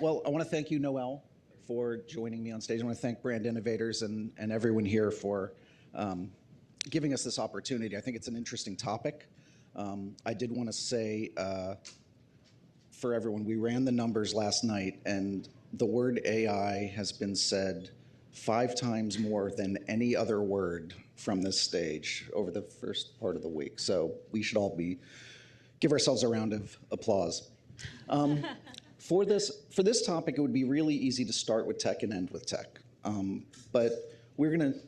Well, I want to thank you, Noelle, for joining me on stage. I want to thank Brand Innovators and everyone here for um, giving us this opportunity. I think it's an interesting topic. I did want to say for everyone, we ran the numbers last night, and the word AI has been said 5 times more than any other word from this stage over the first part of the week. So we should all give ourselves a round of applause. Um, for this topic, it would be really easy to start with tech and end with tech. But we're going to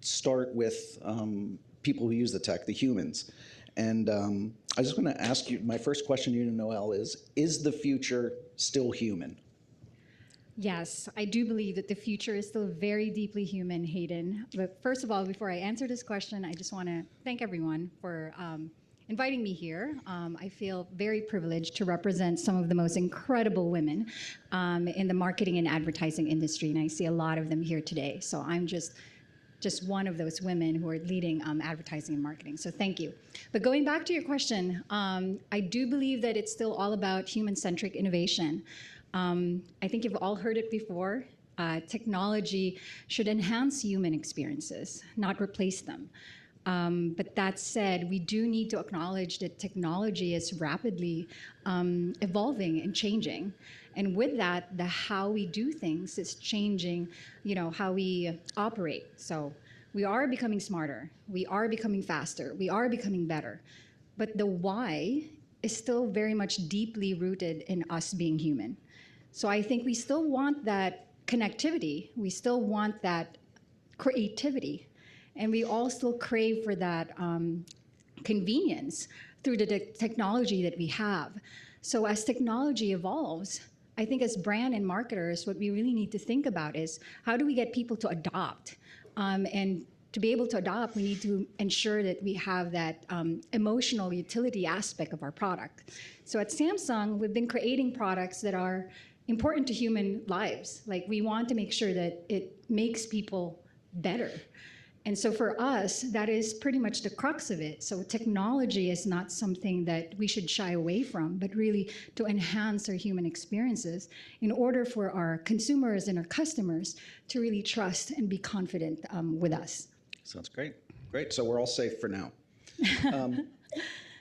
start with people who use the tech, the humans. And I just want to ask you, my first question to you, Noelle, is the future still human? Yes, I do believe that the future is still very deeply human, Haydn. But first of all, before I answer this question, I just want to thank everyone for inviting me here. I feel very privileged to represent some of the most incredible women in the marketing and advertising industry, and I see a lot of them here today. So I'm just one of those women who are leading advertising and marketing. So thank you. But going back to your question, I do believe that it's still all about human-centric innovation. I think you've all heard it before. Technology should enhance human experiences, not replace them. But that said, we do need to acknowledge that technology is rapidly evolving and changing. And with that, the how we do things is changing, how we operate. So we are becoming smarter, we are becoming faster, we are becoming better. But the why is still very much deeply rooted in us being human. So I think we still want that connectivity, we still want that creativity, and we all still crave for that convenience through the technology that we have. So as technology evolves, I think as brand and marketers, what we really need to think about is how do we get people to adopt? And to be able to adopt, we need to ensure that we have that emotional utility aspect of our product. So at Samsung, we've been creating products that are important to human lives. Like, we want to make sure that it makes people better. And so for us, that is pretty much the crux of it. So technology is not something that we should shy away from, but really to enhance our human experiences in order for our consumers and our customers to really trust and be confident with us. Sounds great. Great. So we're all safe for now.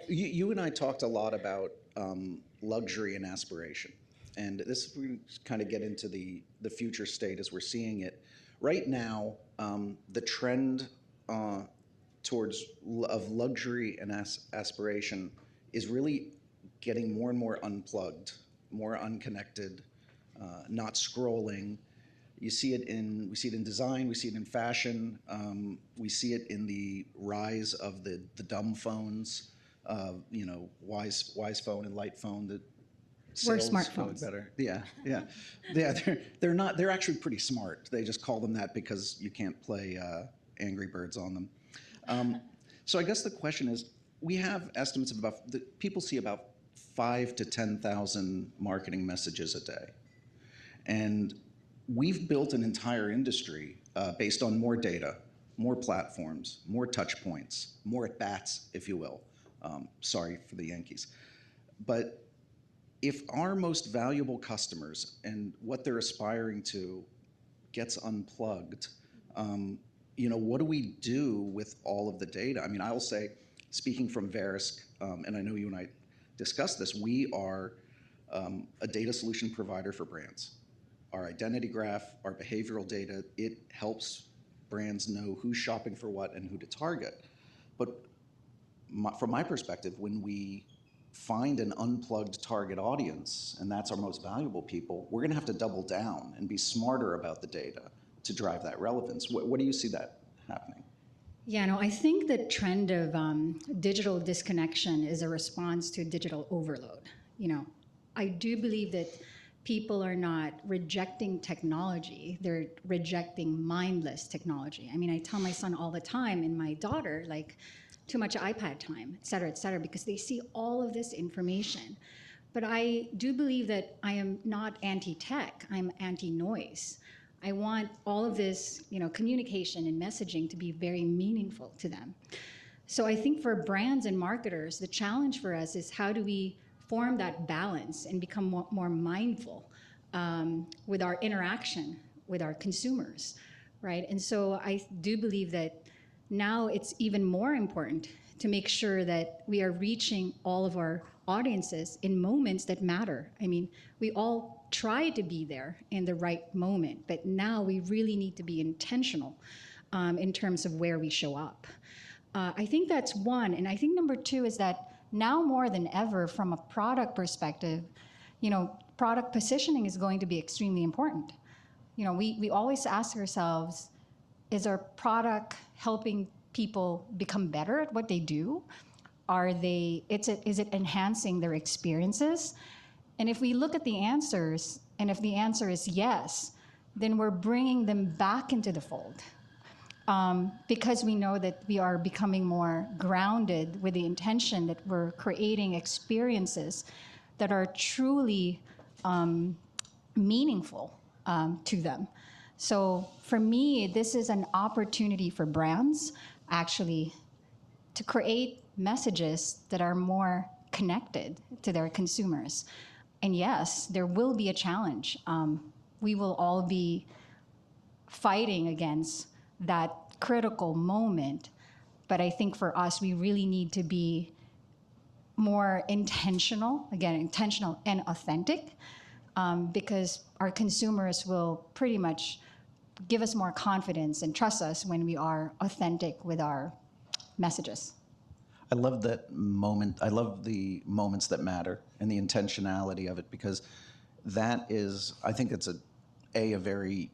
You and I talked a lot about luxury and aspiration. And this, we kind of get into the future state as we're seeing it. Right now, the trend towards of luxury and aspiration is really getting more and more unplugged, more unconnected, not scrolling. We see it in design, we see it in fashion, we see it in the rise of the dumb phones, Wise phone and Light phone that We're sales smartphones. better. Yeah. They're not. They're actually pretty smart. They just call them that because you can't play Angry Birds on them. So I guess the question is, we have estimates of people see about 5 to 10,000 marketing messages a day, and we've built an entire industry based on more data, more platforms, more touch points, more at bats, if you will. Sorry for the Yankees, but if our most valuable customers and what they're aspiring to gets unplugged, what do we do with all of the data? I mean, I will say, speaking from Verisk, and I know you and I discussed this, we are a data solution provider for brands. Our identity graph, our behavioral data, it helps brands know who's shopping for what and who to target. But from my perspective, when we find an unplugged target audience, and that's our most valuable people, we're going to have to double down and be smarter about the data to drive that relevance. What do you see that happening? Yeah, no, I think the trend of digital disconnection is a response to digital overload. I do believe that people are not rejecting technology, they're rejecting mindless technology. I mean, I tell my son all the time, and my daughter, like, too much iPad time, et cetera, because they see all of this information. But I do believe that I am not anti-tech, I'm anti-noise. I want all of this, communication and messaging to be very meaningful to them. So I think for brands and marketers, the challenge for us is how do we form that balance and become more mindful with our interaction with our consumers, right? And so I do believe that now it's even more important to make sure that we are reaching all of our audiences in moments that matter. I mean, we all try to be there in the right moment, but now we really need to be intentional in terms of where we show up. I think that's one. And I think number two is that now more than ever, from a product perspective, product positioning is going to be extremely important. We always ask ourselves, is our product helping people become better at what they do? Is it enhancing their experiences? And if we look at the answers, and if the answer is yes, then we're bringing them back into the fold. Because we know that we are becoming more grounded with the intention that we're creating experiences that are truly meaningful to them. So for me, this is an opportunity for brands actually to create messages that are more connected to their consumers. And yes, there will be a challenge. We will all be fighting against that critical moment. But I think for us, we really need to be more intentional and authentic, because our consumers will pretty much give us more confidence and trust us when we are authentic with our messages. I love that moment. I love the moments that matter and the intentionality of it, because that is, I think it's a very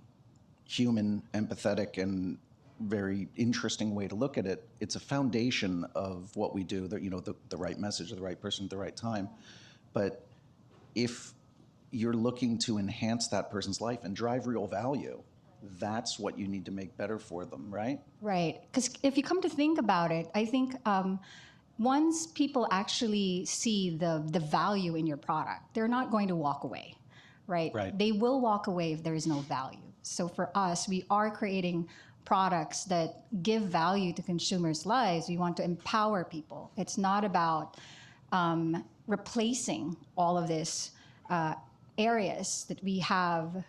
human, empathetic, and very interesting way to look at it. It's a foundation of what we do, the right message, the right person at the right time. But if you're looking to enhance that person's life and drive real value, that's what you need to make better for them, right? Right. Because if you come to think about it, I think once people actually see the value in your product, they're not going to walk away, right? They will walk away if there is no value. So for us, we are creating products that give value to consumers' lives. We want to empower people. It's not about replacing all of these areas that we have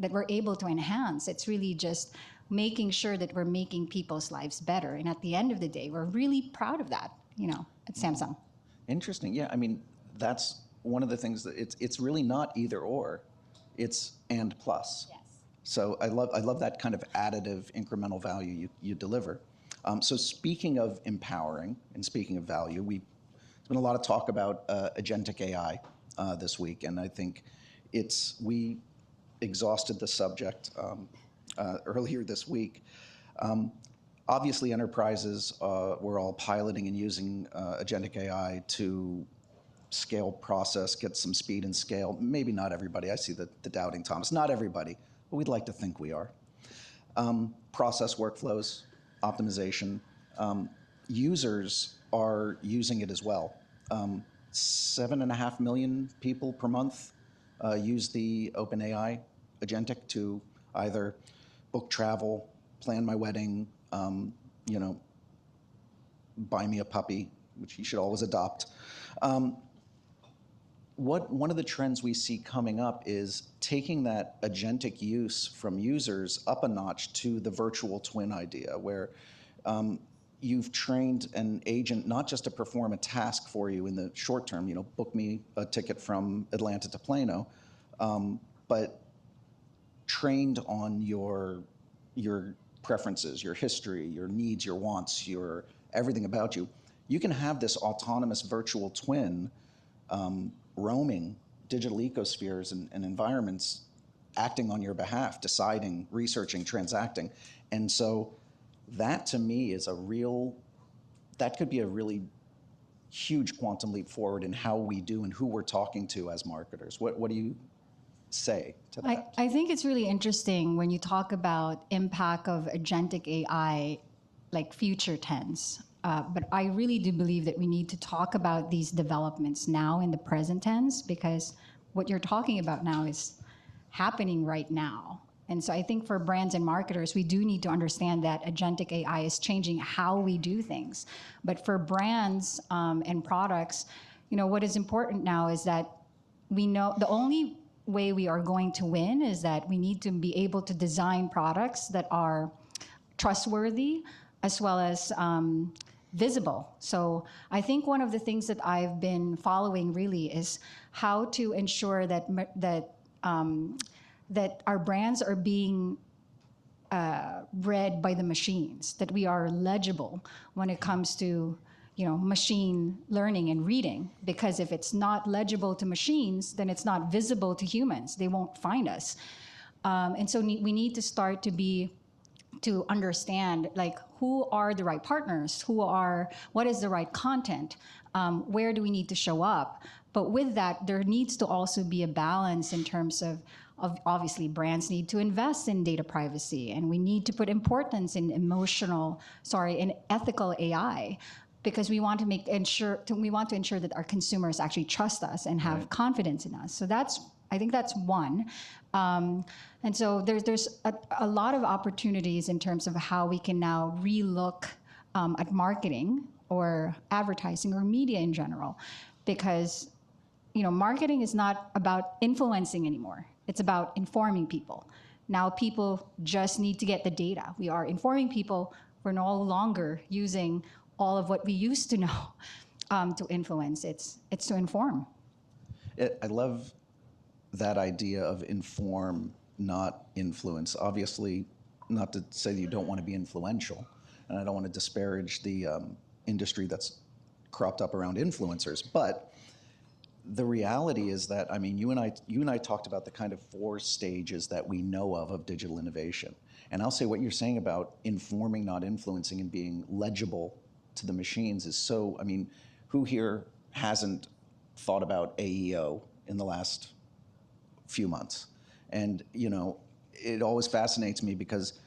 that we're able to enhance. It's really just making sure that we're making people's lives better. And at the end of the day, we're really proud of that, at Samsung. Interesting. Yeah, I mean, that's one of the things that it's really not either or, it's and plus. Yes. So I love that kind of additive incremental value you deliver. So speaking of empowering and speaking of value, there's been a lot of talk about agentic AI this week, and I think we exhausted the subject earlier this week. Obviously, enterprises were all piloting and using agentic AI to scale process, get some speed and scale. Maybe not everybody. I see the doubting Thomas. Not everybody, but we'd like to think we are. Process workflows, optimization. Users are using it as well. 7.5 million people per month use the OpenAI agentic to either book travel, plan my wedding, buy me a puppy, which you should always adopt. One of the trends we see coming up is taking that agentic use from users up a notch to the virtual twin idea, where you've trained an agent not just to perform a task for you in the short term, book me a ticket from Atlanta to Plano, but trained on your preferences, your history, your needs, your wants, your everything about you. You can have this autonomous virtual twin roaming digital ecospheres and environments, acting on your behalf, deciding, researching, transacting. And so that to me is that could be a really huge quantum leap forward in how we do and who we're talking to as marketers. What do you say to that? I think it's really interesting when you talk about impact of agentic AI, like future tense. But I really do believe that we need to talk about these developments now in the present tense, because what you're talking about now is happening right now. And so I think for brands and marketers, we do need to understand that agentic AI is changing how we do things. But for brands and products, what is important now is that we know the only way we are going to win is that we need to be able to design products that are trustworthy as well as visible. So I think one of the things that I've been following really is how to ensure that that our brands are being read by the machines, that we are legible when it comes to machine learning and reading. Because if it's not legible to machines, then it's not visible to humans. They won't find us. And so we need to start to understand, like, who are the right partners, what is the right content, where do we need to show up. But with that, there needs to also be a balance in terms of obviously brands need to invest in data privacy, and we need to put importance in in ethical AI, because we want to ensure that our consumers actually trust us and have confidence in us. So I think that's one. And so there's a lot of opportunities in terms of how we can now relook at marketing or advertising or media in general, because marketing is not about influencing anymore. It's about informing people. Now people just need to get the data. We are informing people. We're no longer using all of what we used to know to influence. It's to inform. I love that idea of inform, not influence. Obviously, not to say that you don't want to be influential, and I don't want to disparage the industry that's cropped up around influencers, but the reality is that, you and I talked about the kind of 4 stages that we know of digital innovation. And I'll say what you're saying about informing, not influencing, and being legible to the machines is so, who here hasn't thought about AEO in the last few months? And, it always fascinates me because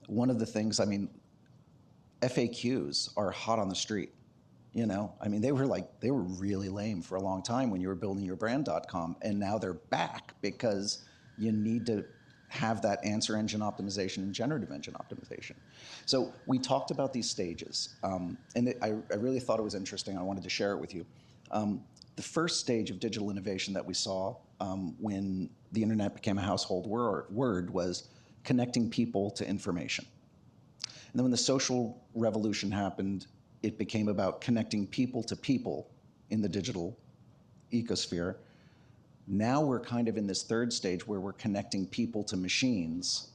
one of the things, FAQs are hot on the street. They were really lame for a long time when you were building your brand.com, and now they're back because you need to have that answer engine optimization and generative engine optimization. So we talked about these stages, and I really thought it was interesting. I wanted to share it with you. The first stage of digital innovation that we saw when the internet became a household word was connecting people to information. And then when the social revolution happened, it became about connecting people to people in the digital ecosphere. Now we're kind of in this third stage where we're connecting people to machines,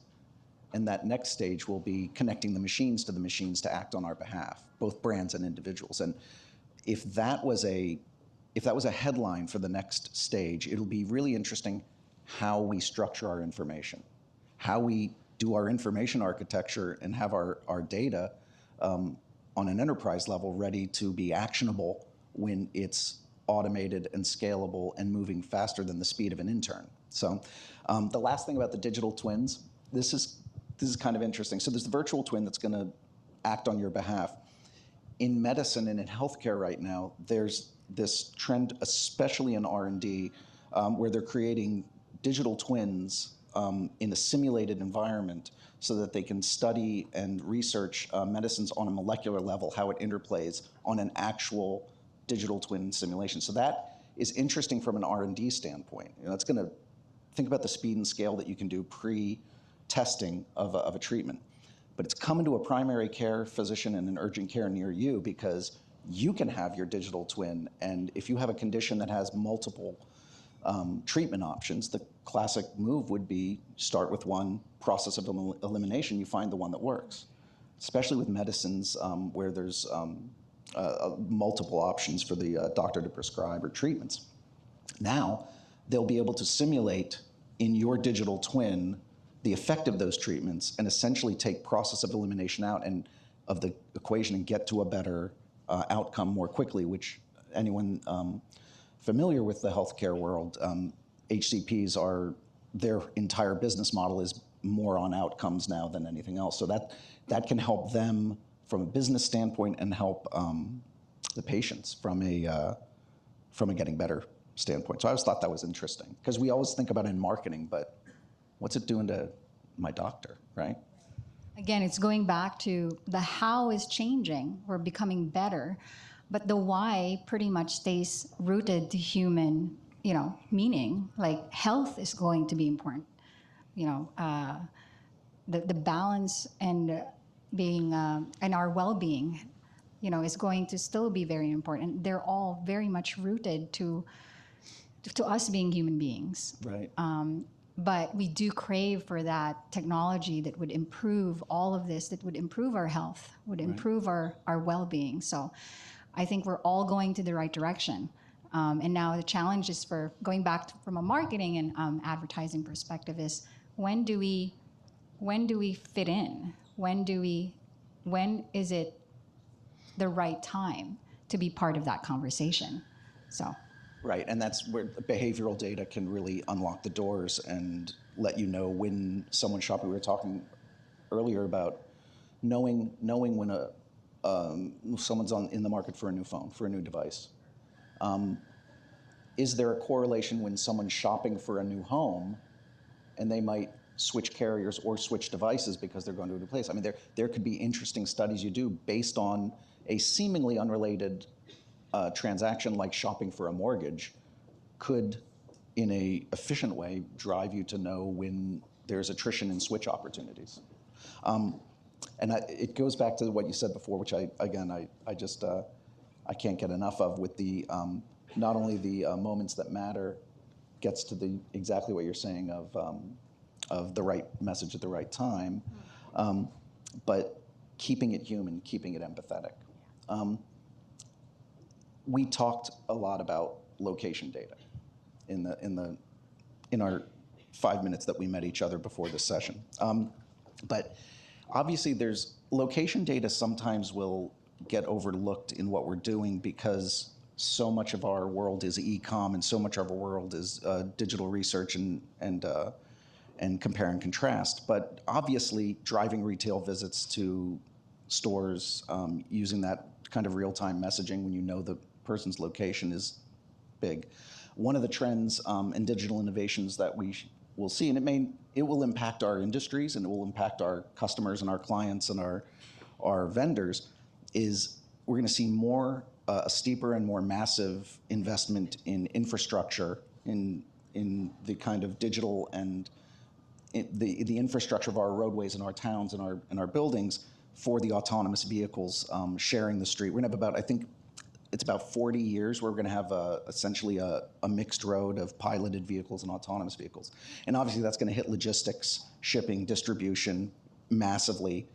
and that next stage will be connecting the machines to act on our behalf, both brands and individuals. And if that was a headline for the next stage, it'll be really interesting how we structure our information, how we do our information architecture and have our data on an enterprise level ready to be actionable when it's automated and scalable and moving faster than the speed of an intern. So the last thing about the digital twins, this is kind of interesting. So there's the virtual twin that's going to act on your behalf. In medicine and in healthcare right now, there's this trend, especially in R&D, where they're creating digital twins in a simulated environment so that they can study and research medicines on a molecular level, how it interplays on an actual digital twin simulation. So that is interesting from an R&D standpoint. It's going to think about the speed and scale that you can do pre-testing of a treatment. But it's coming to a primary care physician and an urgent care near you because you can have your digital twin, and if you have a condition that has multiple treatment options, the classic move would be start with one, process of elimination, you find the one that works, especially with medicines where there's multiple options for the doctor to prescribe or treatments. Now, they'll be able to simulate in your digital twin the effect of those treatments and essentially take process of elimination out and of the equation and get to a better outcome more quickly, which anyone familiar with the healthcare world, HCPs their entire business model is more on outcomes now than anything else. So that can help them from a business standpoint and help the patients from a getting better standpoint. So I always thought that was interesting because we always think about it in marketing, but what's it doing to my doctor, right? Again, it's going back to the how is changing. We're becoming better, but the why pretty much stays rooted to human meaning like health is going to be important. The balance and being and our well-being, is going to still be very important. They're all very much rooted to us being human beings. Right. But we do crave for that technology that would improve all of this, that would improve our health, would improve our well-being. So I think we're all going to the right direction. And now the challenge is for going back from a marketing and advertising perspective is when do we fit in? When is it the right time to be part of that conversation? So. Right, and that's where behavioral data can really unlock the doors and let you know when someone's shopping. We were talking earlier about knowing when someone's in the market for a new phone, for a new device. Is there a correlation when someone's shopping for a new home and they might switch carriers or switch devices because they're going to a new place? I mean, there could be interesting studies you do based on a seemingly unrelated transaction like shopping for a mortgage could, in a efficient way, drive you to know when there's attrition and switch opportunities. And it goes back to what you said before, which I can't get enough of with the not only the moments that matter gets to the exactly what you're saying of the right message at the right time, but keeping it human, keeping it empathetic. We talked a lot about location data in our 5 minutes that we met each other before this session. But obviously there's location data sometimes will get overlooked in what we're doing because so much of our world is e-com and so much of our world is digital research and compare and contrast. But obviously driving retail visits to stores using that kind of real-time messaging when you know the person's location is big. One of the trends in digital innovations that we will see, and it will impact our industries and it will impact our customers and our clients and our vendors, is we're going to see a steeper and more massive investment in infrastructure in the kind of digital and the infrastructure of our roadways and our towns and our buildings for the autonomous vehicles sharing the street. We're going to have I think it's about 40 years where we're going to have essentially a mixed road of piloted vehicles and autonomous vehicles. And obviously that's going to hit logistics, shipping, distribution massively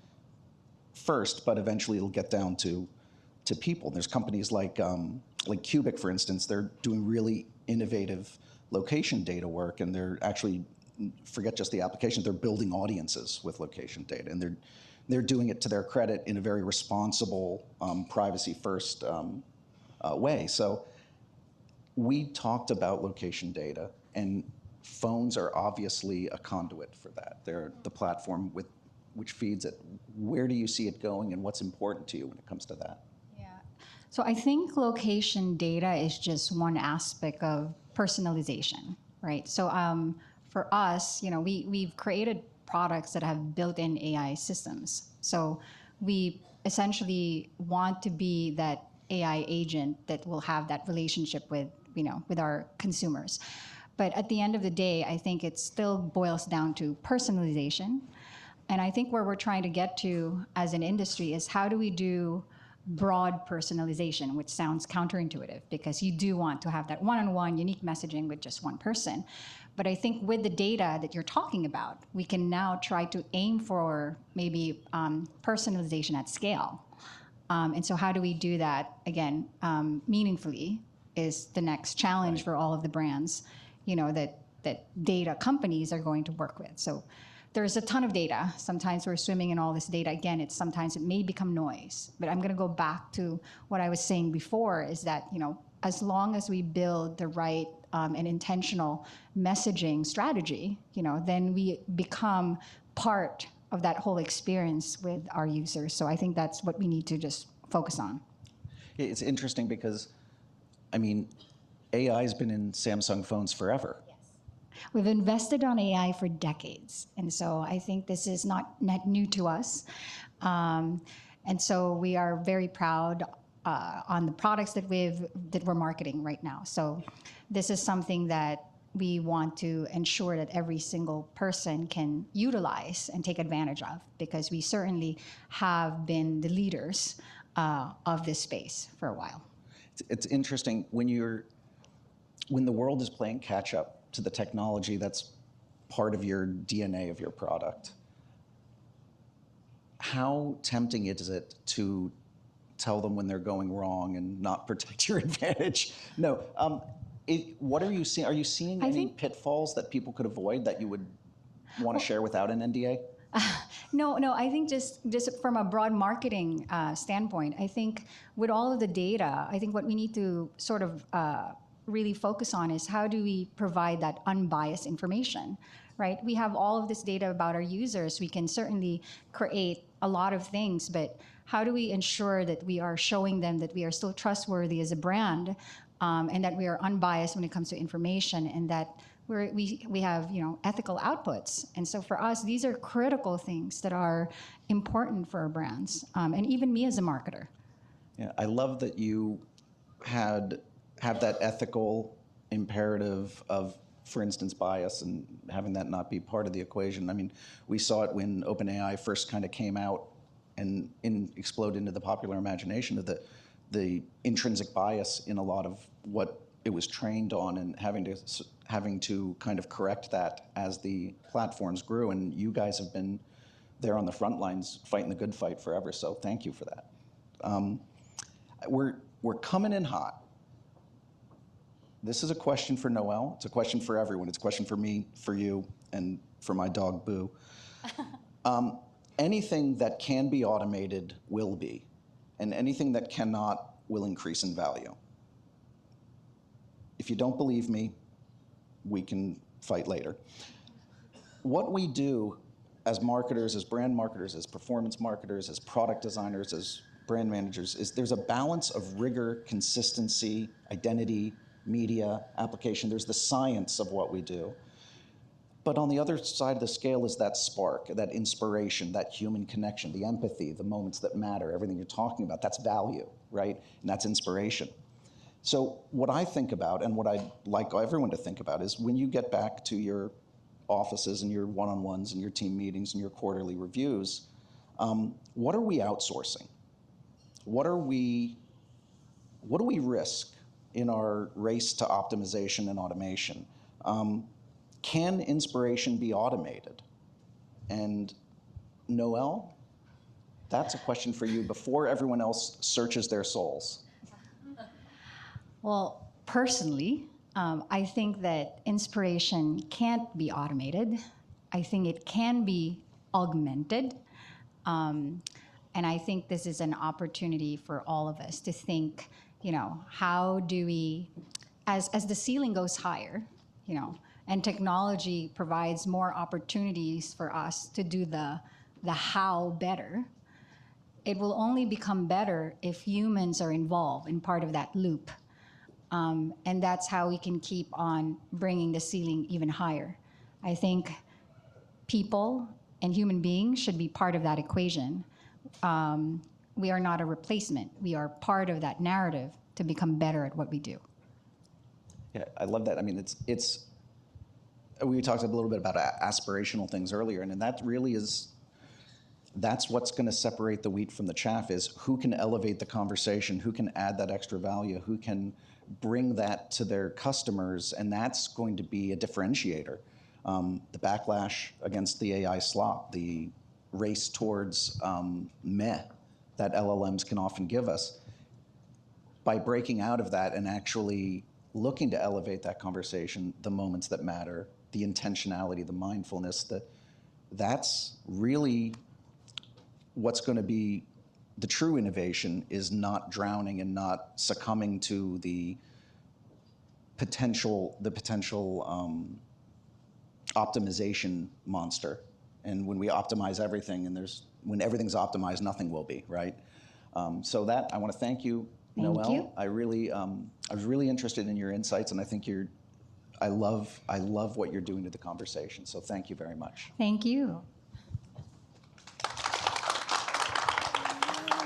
first, but eventually it'll get down to people. There's companies like Cubic, for instance. They're doing really innovative location data work, and they're actually, forget just the applications, they're building audiences with location data, and they're doing it to their credit in a very responsible, privacy-first way. So we talked about location data, and phones are obviously a conduit for that. They're the platform which feeds it. Where do you see it going, and what's important to you when it comes to that? Yeah. So I think location data is just one aspect of personalization, right? So for us, we've created products that have built-in AI systems. So we essentially want to be that AI agent that will have that relationship with our consumers. But at the end of the day, I think it still boils down to personalization. And I think where we're trying to get to as an industry is how do we do broad personalization, which sounds counterintuitive because you do want to have that one-on-one unique messaging with just one person. But I think with the data that you're talking about, we can now try to aim for maybe personalization at scale. And so how do we do that, again, meaningfully is the next challenge for all of the brands, that data companies are going to work with. So there's a ton of data. Sometimes we're swimming in all this data. Again, sometimes it may become noise. But I'm going to go back to what I was saying before is that, as long as we build the right and intentional messaging strategy, then we become part of that whole experience with our users. So I think that's what we need to just focus on. It's interesting because, AI has been in Samsung phones forever. We've invested on AI for decades, and so I think this is not new to us. And so we are very proud on the products that we're marketing right now. So this is something that we want to ensure that every single person can utilize and take advantage of, because we certainly have been the leaders of this space for a while. It's interesting when the world is playing catch up to the technology that's part of your DNA of your product. How tempting is it to tell them when they're going wrong and not protect your advantage? No. What are you seeing? Are you seeing any pitfalls that people could avoid that you would want to share without an NDA? No. I think just from a broad marketing standpoint, I think with all of the data, I think what we need to sort of really focus on is how do we provide that unbiased information, right? We have all of this data about our users. We can certainly create a lot of things, but how do we ensure that we are showing them that we are still trustworthy as a brand, and that we are unbiased when it comes to information, and that we have ethical outputs. And so for us, these are critical things that are important for our brands, and even me as a marketer. Yeah, I love that you have that ethical imperative of, for instance, bias, and having that not be part of the equation. I mean, we saw it when OpenAI first kind of came out and exploded into the popular imagination of the intrinsic bias in a lot of what it was trained on, and having to kind of correct that as the platforms grew. And you guys have been there on the front lines fighting the good fight forever, so thank you for that. We're coming in hot. This is a question for Noelle. It's a question for everyone. It's a question for me, for you, and for my dog, Boo. Anything that can be automated will be, and anything that cannot will increase in value. If you don't believe me, we can fight later. What we do as marketers, as brand marketers, as performance marketers, as product designers, as brand managers, is there's a balance of rigor, consistency, identity, media, application. There's the science of what we do. But on the other side of the scale is that spark, that inspiration, that human connection, the empathy, the moments that matter, everything you're talking about. That's value, right? And that's inspiration. So what I think about, and what I'd like everyone to think about, is when you get back to your offices and your one-on-ones and your team meetings and your quarterly reviews, what are we outsourcing? What do we risk in our race to optimization and automation? Can inspiration be automated? And Noelle, that's a question for you before everyone else searches their souls. Well, personally, I think that inspiration can't be automated. I think it can be augmented. And I think this is an opportunity for all of us to think, how do we, as the ceiling goes higher, and technology provides more opportunities for us to do the how better, it will only become better if humans are involved in part of that loop. And that's how we can keep on bringing the ceiling even higher. I think people and human beings should be part of that equation. We are not a replacement. We are part of that narrative to become better at what we do. Yeah, I love that. I mean, we talked a little bit about aspirational things earlier, and that really that's what's going to separate the wheat from the chaff, is who can elevate the conversation, who can add that extra value, who can bring that to their customers, and that's going to be a differentiator. The backlash against the AI slop, the race towards meh that LLMs can often give us, by breaking out of that and actually looking to elevate that conversation, the moments that matter, the intentionality, the mindfulness, that's really what's going to be the true innovation, is not drowning and not succumbing to the potential optimization monster. And when we optimize everything, and when everything's optimized, nothing will be, right? So that, I want to thank you, Noelle. Thank you. I was really interested in your insights, and I think I love what you're doing to the conversation. So thank you very much. Thank you.